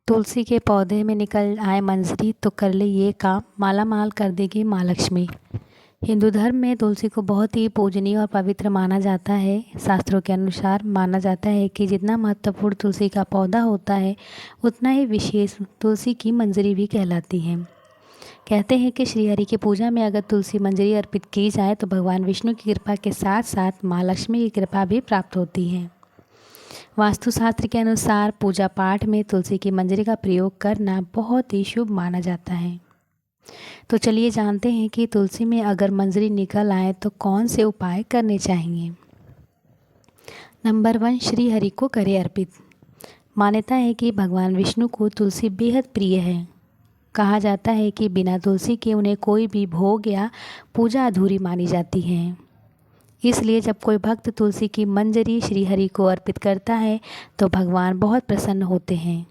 तुलसी के पौधे में निकल आए मंजरी तो कर ले ये काम, माला माल कर देगी माँ लक्ष्मी। हिंदू धर्म में तुलसी को बहुत ही पूजनीय और पवित्र माना जाता है। शास्त्रों के अनुसार माना जाता है कि जितना महत्वपूर्ण तुलसी का पौधा होता है उतना ही विशेष तुलसी की मंजरी भी कहलाती है। कहते हैं कि श्रीहरि की पूजा में अगर तुलसी मंजरी अर्पित की जाए तो भगवान विष्णु की कृपा के साथ साथ माँ लक्ष्मी की कृपा भी प्राप्त होती है। वास्तुशास्त्र के अनुसार पूजा पाठ में तुलसी की मंजरी का प्रयोग करना बहुत ही शुभ माना जाता है। तो चलिए जानते हैं कि तुलसी में अगर मंजरी निकल आए तो कौन से उपाय करने चाहिए। नंबर 1, श्री हरि को करें अर्पित। मान्यता है कि भगवान विष्णु को तुलसी बेहद प्रिय है। कहा जाता है कि बिना तुलसी के उन्हें कोई भी भोग या पूजा अधूरी मानी जाती है। इसलिए जब कोई भक्त तुलसी की मंजरी श्री हरि को अर्पित करता है तो भगवान बहुत प्रसन्न होते हैं।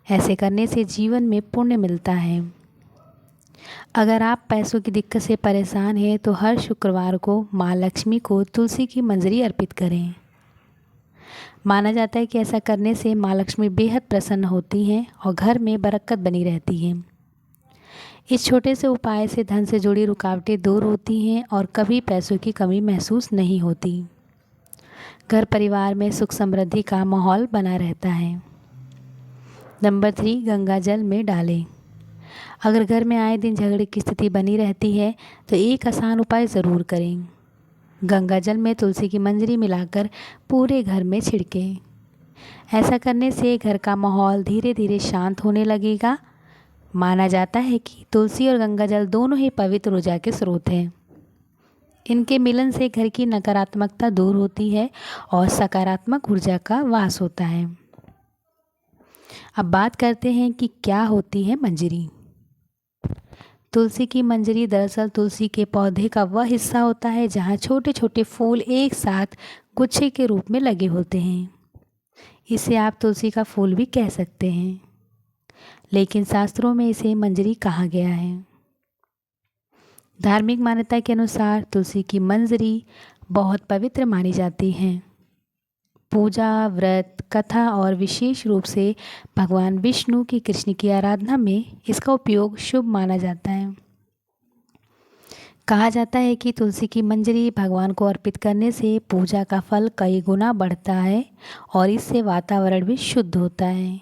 ऐसे करने से जीवन में पुण्य मिलता है। अगर आप पैसों की दिक्कत से परेशान हैं तो हर शुक्रवार को माँ लक्ष्मी को तुलसी की मंजरी अर्पित करें। माना जाता है कि ऐसा करने से माँ लक्ष्मी बेहद प्रसन्न होती हैं और घर में बरकत बनी रहती है। इस छोटे से उपाय से धन से जुड़ी रुकावटें दूर होती हैं और कभी पैसों की कमी महसूस नहीं होती। घर परिवार में सुख समृद्धि का माहौल बना रहता है। नंबर 3, गंगा जल में डालें। अगर घर में आए दिन झगड़े की स्थिति बनी रहती है तो एक आसान उपाय ज़रूर करें। गंगा जल में तुलसी की मंजरी मिलाकर पूरे घर में छिड़कें। ऐसा करने से घर का माहौल धीरे धीरे शांत होने लगेगा। माना जाता है कि तुलसी और गंगा जल दोनों ही पवित्र ऊर्जा के स्रोत हैं। इनके मिलन से घर की नकारात्मकता दूर होती है और सकारात्मक ऊर्जा का वास होता है। अब बात करते हैं कि क्या होती है मंजरी। तुलसी की मंजरी दरअसल तुलसी के पौधे का वह हिस्सा होता है जहाँ छोटे छोटे फूल एक साथ गुच्छे के रूप में लगे होते हैं। इसे आप तुलसी का फूल भी कह सकते हैं, लेकिन शास्त्रों में इसे मंजरी कहा गया है। धार्मिक मान्यता के अनुसार तुलसी की मंजरी बहुत पवित्र मानी जाती है। पूजा, व्रत, कथा और विशेष रूप से भगवान विष्णु की कृष्ण की आराधना में इसका उपयोग शुभ माना जाता है। कहा जाता है कि तुलसी की मंजरी भगवान को अर्पित करने से पूजा का फल कई गुना बढ़ता है और इससे वातावरण भी शुद्ध होता है।